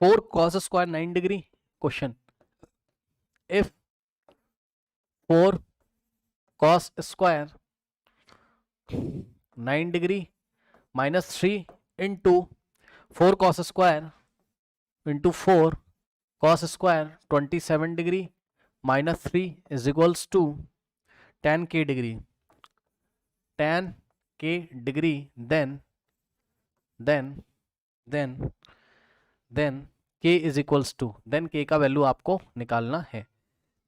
4 cos square 9 degree. Question, if 4 cos square 9 degree minus 3 into 4 cos square into 4 cos square 27 degree minus 3 is equals to 10 degree, 10 degree, then k is equals to, then k का value आपको निकालना है।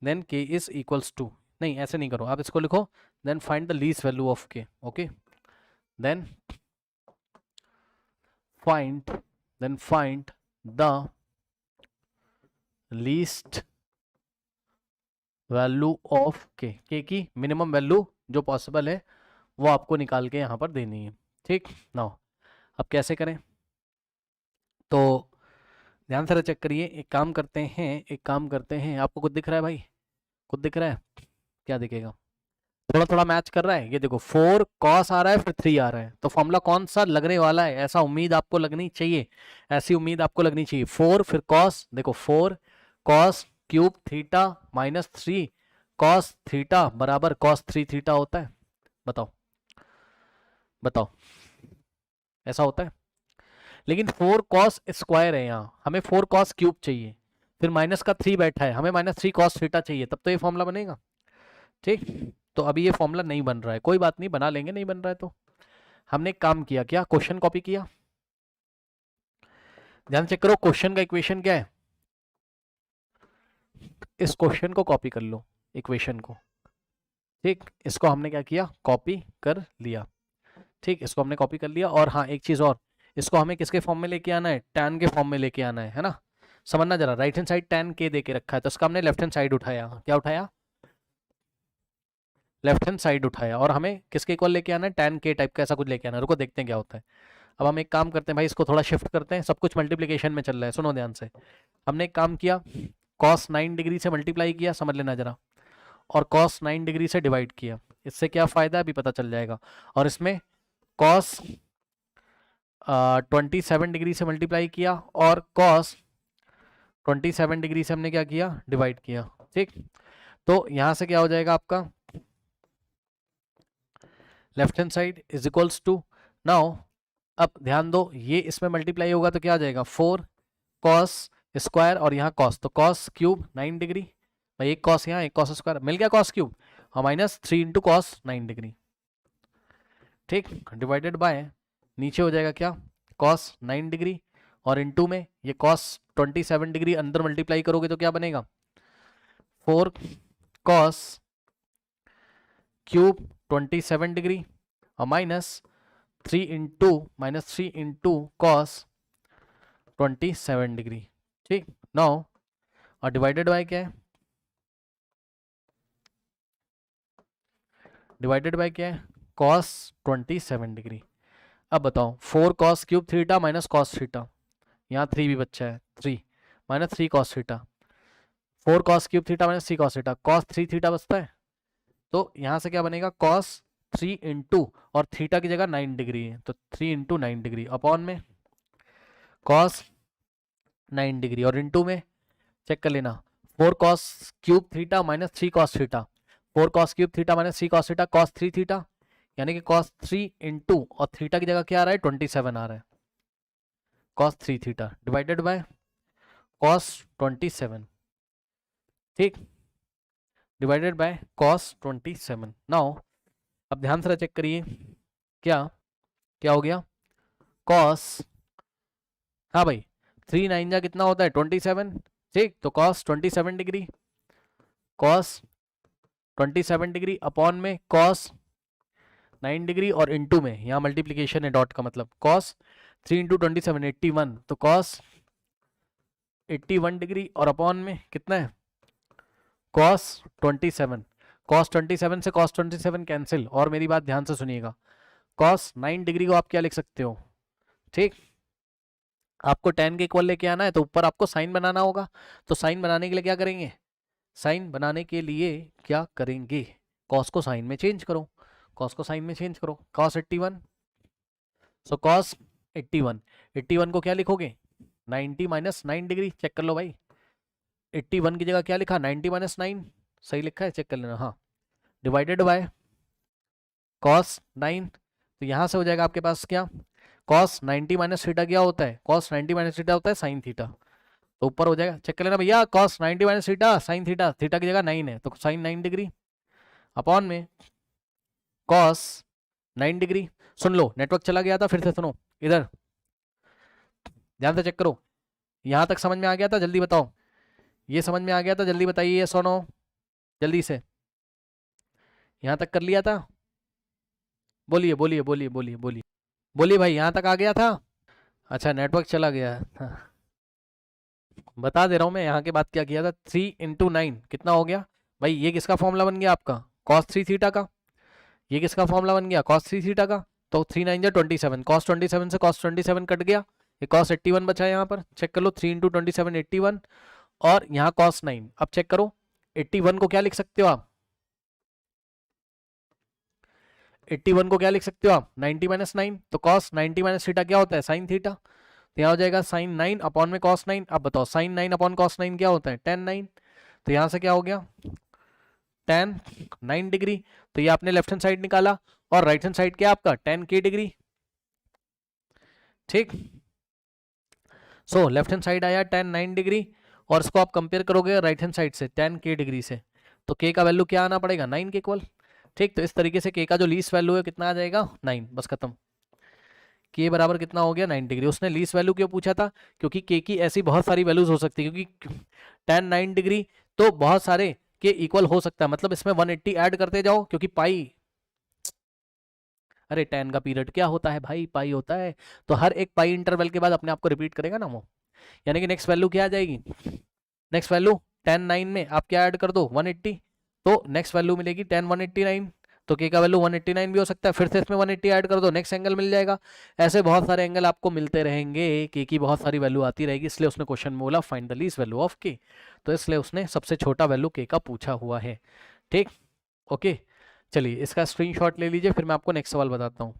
Then k is equals to, नहीं ऐसे नहीं करो, आप इसको लिखो, then find the least value of k। Okay, then find the least value of k, k की मिनिमम वैल्यू जो पॉसिबल है वो आपको निकाल के यहाँ पर देनी है। ठीक नाउ, अब कैसे करें, तो ध्यान से चेक करिए। एक काम करते हैं, आपको कुछ दिख रहा है भाई, कुछ दिख रहा है, क्या दिखेगा, थोड़ा थोड़ा मैच कर रहा है। ये देखो 4 cos आ रहा है, फिर 3 आ रहा है, तो फॉर्मूला कौन सा लगने वाला है, ऐसा उम्मीद आपको लगनी चाहिए, ऐसी उम्मीद आपको लगनी चाहिए। 4 फिर cos, देखो 4 cos cube theta minus 3 cos theta बराबर cos 3 थीटा होता है। बताओ, ऐसा होता है। लेकिन 4 cos स्क्वायर है, यहाँ हमें 4 cos क्यूब चाहिए, फिर माइनस का 3 बैठा है, हमें माइनस 3 cos थीटा चाहिए, तब तो ये फॉर्मूला बनेगा। ठीक, तो अभी ये फॉर्मूला नहीं बन रहा है, कोई बात नहीं, बना लेंगे, नहीं बन रहा है तो हमने एक काम किया, क्या क्वेश्चन कॉपी किया, ध्यान चेक करो, क्वेश्चन का इक्वेशन क्या है, इस क्वेश्चन को कॉपी कर लो, इक्वेशन को। ठीक, इसको हमने क्या किया, कॉपी कर लिया। ठीक, इसको हमने कॉपी कर लिया, और हाँ एक चीज और, इसको हमें किसके फॉर्म में लेके आना है, tan के फॉर्म में लेके आना है ना। समझना जरा, राइट हैंड साइड tan के दे के रखा है, तो इसका हमने लेफ्ट हैंड साइड उठाया, क्या उठाया, लेफ्ट हैंड साइड उठाया, और हमें किसके इक्वल लेके आना है, tan के टाइप का ऐसा कुछ लेके आना है। रुको देखते हैं क्या होता है। अब हम एक काम करते हैं भाई, इसको थोड़ा शिफ्ट करते हैं, सब कुछ मल्टीप्लीकेशन में चल रहा है, सुनो ध्यान से। हमने एक काम किया, cos 9 डिग्री से मल्टीप्लाई किया, समझ लेना जरा, और cos 9 डिग्री से डिवाइड किया। इससे क्या फायदा है अभी पता चल जाएगा। और इसमें cos 27 डिग्री से मल्टीप्लाई किया, और cos 27 डिग्री से हमने क्या किया, डिवाइड किया। ठीक, तो यहां से क्या हो जाएगा आपका, left hand side is equals to, now अब ध्यान दो, ये इसमें मल्टीप्लाई होगा तो क्या आ जाएगा, 4 cos स्क्वायर, और यहाँ cos, तो cos क्यूब 9 डिग्री, भाई एक cos यहाँ, एक cos स्क्वायर, मिल गया cos क्यूब, और माइनस 3 इंटू cos 9 डिग्री। ठीक, डिवाइडेड बाय, नीचे हो जाएगा क्या, cos 9 डिग्री, और इनटू में ये cos 27 डिग्री अंदर मल्टीप्लाई करोगे तो क्या बनेगा, 4 cos क्यूब 27 डिग्री, और माइनस 3 इंटू cos 27 डिग्री। ठीक, नाउ और डिवाइडेड बाय क्या है, डिवाइडेड बाय क्या है, cos 27 डिग्री। अब बताओ 4 cos cube theta minus cos theta, यहाँ 3 भी बच्चा है, 3 minus 3 cos theta, 4 cos cube theta minus 3 cos theta, cos 3 theta बचता है, तो यहाँ से क्या बनेगा, cos 3 इंटू, और थीटा की जगह 9 डिग्री है, तो 3 इंटू 9 डिग्री अपॉन में cos 9 डिग्री, और इंटू में चेक कर लेना, 4 cos cube theta minus 3 cos theta, 4 cos cube theta minus 3 cos theta, cos 3 theta, यानी कि cos 3 इंटू, और थीटा की जगह क्या आ रहा है, 27 आ रहा है, cos 3 theta divided by cos 27। ठीक, डिवाइडेड बाय cos 27। नाउ अब ध्यान से चेक करिए, क्या क्या हो गया, cos, हाँ भाई 3 9 जा कितना होता है, 27। ठीक, तो cos 27 degree, cos 27 degree upon में cos 9 डिग्री, और इंटू में यहाँ मल्टीप्लीकेशन है, डॉट का मतलब, cos 3 इंटू 27 81, तो cos 81 डिग्री, और अपॉन में कितना है, cos 27, cos 27 से cos 27 कैंसिल, और मेरी बात ध्यान से सुनिएगा, cos 9 डिग्री को आप क्या लिख सकते हो, ठीक, आपको tan के इक्वल लेके आना है, तो ऊपर आपको साइन बनाना होगा, तो साइन बनाने के लिए क्या करेंगे, साइन बनाने के लिए क्या करेंगे, cos को साइन में चेंज करो, cos को साइन में चेंज करो, cos 81, सो cos 81, 81 को क्या लिखोगे, 90 माइनस 9 डिग्री, चेक कर लो भाई। 81 की जगह क्या लिखा, 90 माइनस 9, सही लिखा है, चेक कर लेना। हाँ, डिवाइडेड बाय कॉस 9, तो यहाँ से हो जाएगा आपके पास क्या, कॉस 90 माइनस थीटा क्या होता है, कॉस 90 माइनस थीटा होता है साइन थीटा, तो ऊपर हो जाएगा, चेक कर लेना भैया, cos 90 minus theta sine theta, theta की जगह 9 है तो साइन 9 डिग्री अपॉन में कॉस 9 डिग्री। सुन लो, नेटवर्क चला गया था, फिर से सुनो, इधर ध्यान से चेक करो, यहाँ तक समझ में आ गया था, जल्दी बताओ, ये समझ में आ गया था, जल्दी बताइए, ये सुनो जल्दी से, यहाँ तक कर लिया था, बोलिए बोलिए बोलिए बोलिए बोलिए बोलिए भाई, यहाँ तक आ गया था। अच्छा, नेटवर्क चला गया है। हाँ, बता दे रहा हूँ मैं, यहाँ के बाद क्या किया था, 3 इंटू 9 कितना हो गया भाई, ये किसका फॉर्मूला बन गया आपका, कॉस 3 थीटा का, ये किसका फॉर्मूला बन गया, कॉस 3 थीटा का, तो 3 9 जा 27, कॉस 27 से कॉस 27 कट गया, ये कॉस 81 बचा है यहाँ पर, चेक कर लो, 3 इंटू 27 81, और यहाँ कॉस 9, अब चेक करो 81 को क्या लिख सकते हो आप, 81 को क्या लिख सकते हो आप, 90 माइनस 9, तो कॉस 90 माइनस थीटा क्या होता है, साइन थीटा, तो यहाँ हो जाएगा साइन 9 अपॉन में कॉस 9। अब बताओ साइन 9 अपॉन कॉस 9 क्या होता है, tan 9, तो यहाँ से क्या हो गया, tan 9 डिग्री, तो ये आपने लेफ्ट हैंड साइड निकाला, और राइट हैंड साइड क्या आपका tan k डिग्री, ठीक। सो लेफ्ट हैंड साइड आया tan 9 डिग्री, और इसको आप कंपेयर करोगे राइट हैंड साइड से tan k डिग्री से, तो k का वैल्यू क्या आना पड़ेगा, 9 के इक्वल, ठीक। तो इस तरीके से k का जो लीस्ट वैल्यू है कितना आ जाएगा, 9, बस खत्म, k बराबर कितना हो गया, 9 डिग्री। उसने लीस्ट वैल्यू क्यों पूछा था, क्योंकि k की ऐसी बहुत सारी वैल्यूज हो सकती है, क्योंकि tan 9 डिग्री तो बहुत सारे के इक्वल हो सकता है, मतलब इसमें 180 ऐड करते जाओ, क्योंकि पाई, अरे tan का पीरियड क्या होता है भाई, पाई होता है, तो हर एक पाई इंटरवल के बाद अपने आप को रिपीट करेगा ना वो, यानी कि नेक्स्ट वैल्यू क्या आ जाएगी, नेक्स्ट वैल्यू tan 9 में आप क्या ऐड कर दो 180, तो नेक्स्ट वैल्यू मिलेगी tan 189, तो k का वैल्यू 189 भी हो सकता है, फिर से इसमें 180 ऐड कर दो, नेक्स्ट एंगल मिल जाएगा। ऐसे बहुत सारे एंगल आपको मिलते रहेंगे, k की बहुत सारी वैल्यू आती रहेगी, इसलिए उसने क्वेश्चन में बोला find the least value of k, तो इसलिए उसने सबसे छोटा वैल्यू k का पूछा हुआ है, ठीक। ओके, चलिए इसका स्क्रीनशॉट ले लीजिए, फिर मैं आपको नेक्स्ट सवाल बताता हूँ।